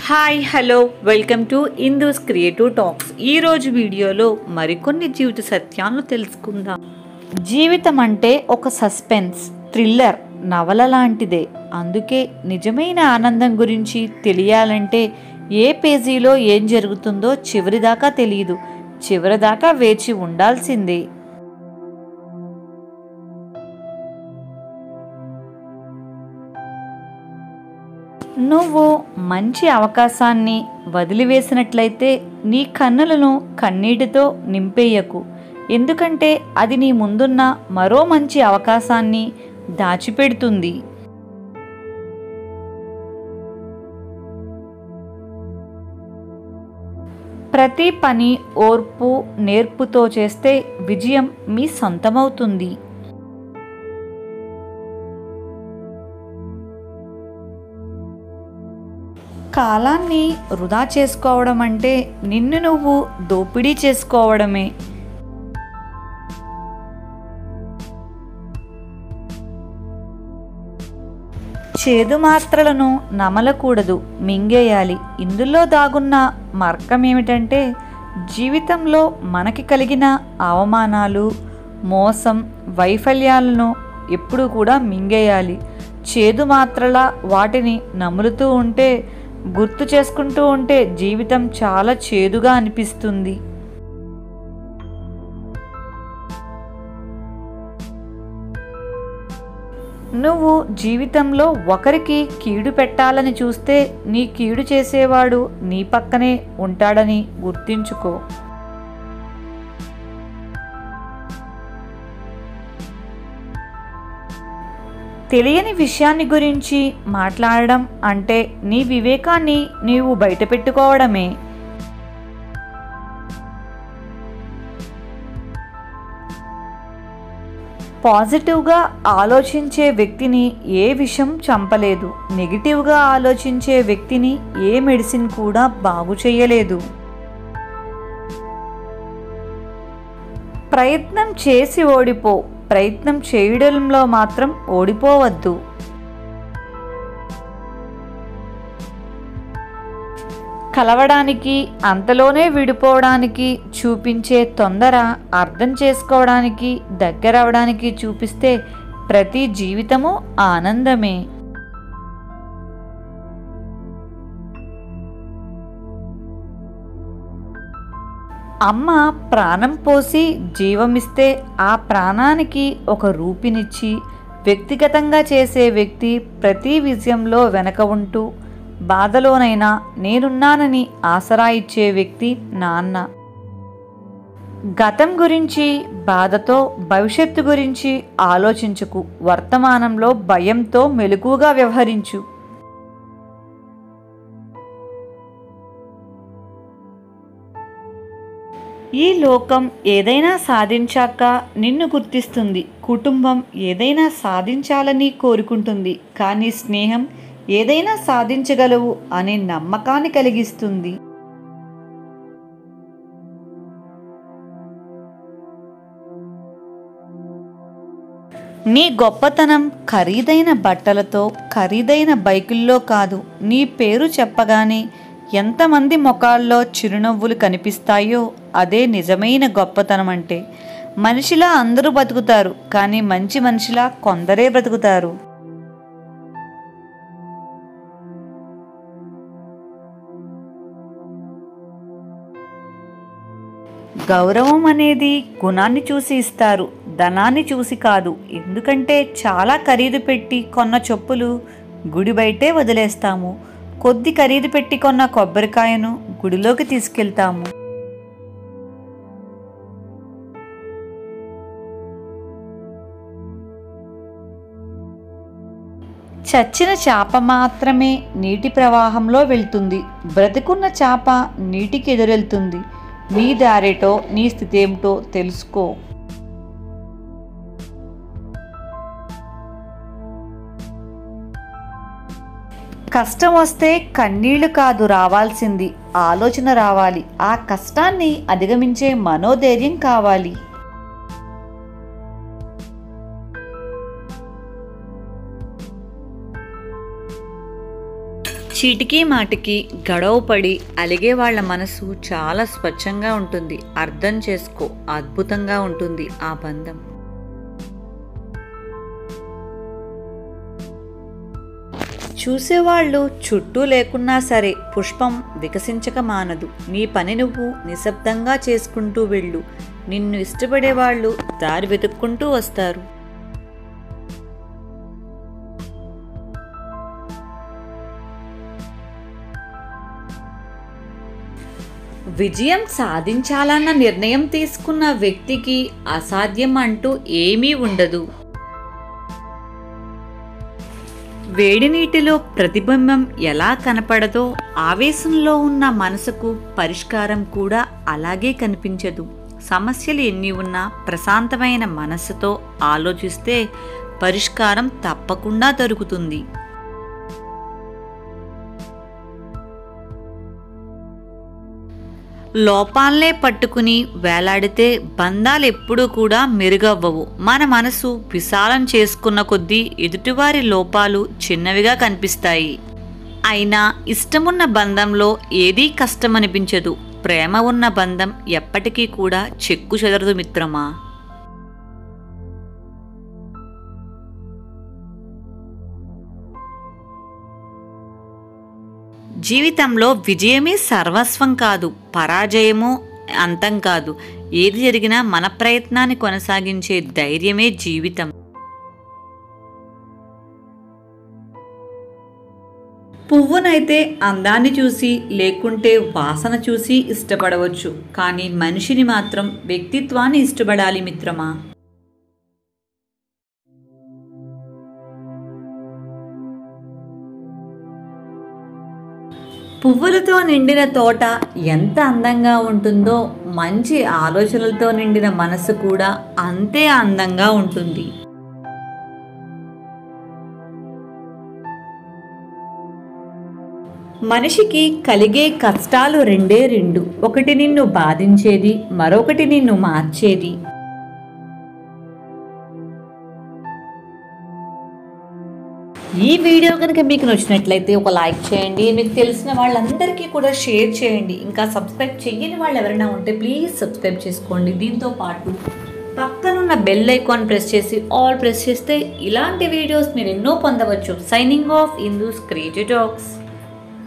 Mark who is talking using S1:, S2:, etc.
S1: Hi hello welcome to Indu's creative talks. ఈరోజు వీడియోలో మరికొన్ని జీవిత సత్యాలను తెలుసుకుందాం. జీవితం అంటే ఒక సస్పెన్స్ థ్రిల్లర్ నవల లాంటిదే. అందుకే నిజమైన ఆనందం గురించి తెలియాలంటే ఏ పేజీలో ఏం జరుగుతుందో చివరిదాకా తెలియదు, చివరిదాకా వేచి ఉండాల్సిందే. నువ్వు మంచి అవకాశాన్ని వదిలివేసినట్లయితే నీ కన్నులను కన్నీటితో నింపేయకు, ఎందుకంటే అది నీ ముందున్న మరో మంచి అవకాశాన్ని దాచిపెడుతుంది. ప్రతి పని ఓర్పు నేర్పుతో చేస్తే విజయం మీ సొంతమవుతుంది. కాలాన్ని వృధా చేసుకోవడం అంటే నిన్ను నువ్వు దోపిడీ చేసుకోవడమే. చేదు మాత్రలను నమలకూడదు, మింగేయాలి. ఇందులో దాగున్న మార్గం ఏమిటంటే జీవితంలో మనకి కలిగిన అవమానాలు, మోసం, వైఫల్యాలను ఎప్పుడూ కూడా మింగేయాలి. చేదు మాత్రలా వాటిని నములుతూ ఉంటే, గుర్తు చేసుకుంటూ ఉంటే జీవితం చాలా చేదుగా అనిపిస్తుంది. నువ్వు జీవితంలో ఒకరికి కీడు పెట్టాలని చూస్తే నీ కీడు చేసేవాడు నీ పక్కనే ఉంటాడని గుర్తుంచుకో. తెలియని విషయాన్ని గురించి మాట్లాడడం అంటే నీ వివేకాన్ని నీవు బయటపెట్టుకోవడమే. పాజిటివ్గా ఆలోచించే వ్యక్తిని ఏ విషయం చంపలేదు, నెగిటివ్గా ఆలోచించే వ్యక్తిని ఏ మెడిసిన్ కూడా బాగు చేయలేదు. ప్రయత్నం చేసి ఓడిపో, ప్రయత్నం చేయడంలో మాత్రం ఓడిపోవద్దు. కలవడానికి అంతలోనే విడిపోవడానికి చూపించే తొందర అర్థం చేసుకోవడానికి దగ్గరవడానికి చూపిస్తే ప్రతి జీవితము ఆనందమే. అమ్మ ప్రాణం పోసి జీవమిస్తే ఆ ప్రాణానికి ఒక రూపినిచ్చి వ్యక్తిగతంగా చేసే వ్యక్తి ప్రతి విజయంలో వెనక ఉంటూ బాధలోనైనా నేనున్నానని ఆసరా ఇచ్చే వ్యక్తి నాన్న. గతం గురించి బాధతో భవిష్యత్తు గురించి ఆలోచించకు, వర్తమానంలో భయంతో మెలకువగా వ్యవహరించు. ఈ లోకం ఏదైనా సాధించాక నిన్ను గుర్తిస్తుంది, కుటుంబం ఏదైనా సాధించాలని కోరుకుంటుంది, కానీ స్నేహం ఏదైనా సాధించగలవు అనే నమ్మకాన్ని కలిగిస్తుంది. నీ గొప్పతనం ఖరీదైన బట్టలతో ఖరీదైన బైకుల్లో కాదు, నీ పేరు చెప్పగానే ఎంతమంది ముఖాల్లో చిరునవ్వులు కనిపిస్తాయో అదే నిజమైన గొప్పతనం. అంటే మనిషిలా అందరూ బతుకుతారు, కానీ మంచి మనిషిలా కొందరే బ్రతుకుతారు. గౌరవం అనేది గుణాన్ని చూసి ఇస్తారు, ధనాన్ని చూసి కాదు. ఎందుకంటే చాలా ఖరీదు పెట్టి కొన్న చెప్పులు గుడి బయటే వదిలేస్తాము, కొద్ది ఖరీదు పెట్టి కొన్న కొబ్బరికాయను గుడిలోకి తీసుకెళ్తాము. చచ్చిన చేప మాత్రమే నీటి ప్రవాహంలో వెళ్తుంది, బ్రతికున్న చేప నీటికి ఎదురెళ్తుంది. నీ దారేటో నీ స్థితి ఏమిటో తెలుసుకో. కష్టం వస్తే కన్నీళ్లు కాదు రావాల్సింది, ఆలోచన రావాలి. ఆ కష్టాన్ని అధిగమించే మనోధైర్యం కావాలి. చీటికి మాటికి గొడవ పడి అలిగే వాళ్ళ మనసు చాలా స్వచ్ఛంగా ఉంటుంది. అర్థం చేసుకో, అద్భుతంగా ఉంటుంది ఆ బంధం. చూసేవాళ్ళు చుట్టూ లేకున్నా సరే పుష్పం వికసించక మానదు. నీ పని నువ్వు నిశ్శబ్దంగా చేసుకుంటూ వెళ్ళు. నిన్ను ఇష్టపడేవాళ్ళు దారి వెతుక్కుంటూ వస్తారు. విజయం సాధించాలన్న నిర్ణయం తీసుకున్న వ్యక్తికి అసాధ్యం అంటూ ఏమీ ఉండదు. వేడి నీటిలో ప్రతిబింబం ఎలా కనపడదో ఆవేశంలో ఉన్న మనసుకు పరిష్కారం కూడా అలాగే కనిపించదు. సమస్యలు ఎన్ని ఉన్నా ప్రశాంతమైన మనసుతో ఆలోచిస్తే పరిష్కారం తప్పకుండా దొరుకుతుంది. లోపాలనే పట్టుకుని వేలాడితే బంధాలు ఎప్పుడూ కూడా మెరుగవ్వవు. మన మనసు విశాలం చేసుకున్న కొద్దీ ఎదుటివారి లోపాలు చిన్నవిగా కనిపిస్తాయి. అయినా ఇష్టమున్న బంధంలో ఏదీ కష్టమనిపించదు. ప్రేమ ఉన్న బంధం ఎప్పటికీ కూడా చెక్కు చెదరదు మిత్రమా. జీవితంలో విజయమే సర్వస్వం కాదు, పరాజయము అంతం కాదు. ఏది జరిగినా మన ప్రయత్నాన్ని కొనసాగించే ధైర్యమే జీవితం. పువ్వునైతే అందాన్ని చూసి లేకుంటే వాసన చూసి ఇష్టపడవచ్చు, కానీ మనిషిని మాత్రం వ్యక్తిత్వాన్ని ఇష్టపడాలి మిత్రమా. పువ్వులతో నిండిన తోట ఎంత అందంగా ఉంటుందో మంచి ఆలోచనలతో నిండిన మనసు కూడా అంతే అందంగా ఉంటుంది. మనిషికి కలిగే కష్టాలు రెండు. ఒకటి నిన్ను బాధించేది, మరొకటి నిన్ను మార్చేది. ఈ వీడియో కనుక మీకు నచ్చినట్లయితే ఒక లైక్ చేయండి. మీకు తెలిసిన వాళ్ళందరికీ కూడా షేర్ చేయండి. ఇంకా సబ్స్క్రైబ్ చేయని వాళ్ళు ఎవరైనా ఉంటే ప్లీజ్ సబ్స్క్రైబ్ చేసుకోండి. దీంతో పాటు పక్కనున్న బెల్ ఐకాన్ ప్రెస్ చేసి ఆల్ ప్రెస్ చేస్తే ఇలాంటి వీడియోస్ మీరు ఎన్నో పొందవచ్చు. Signing off Indu's creative talks.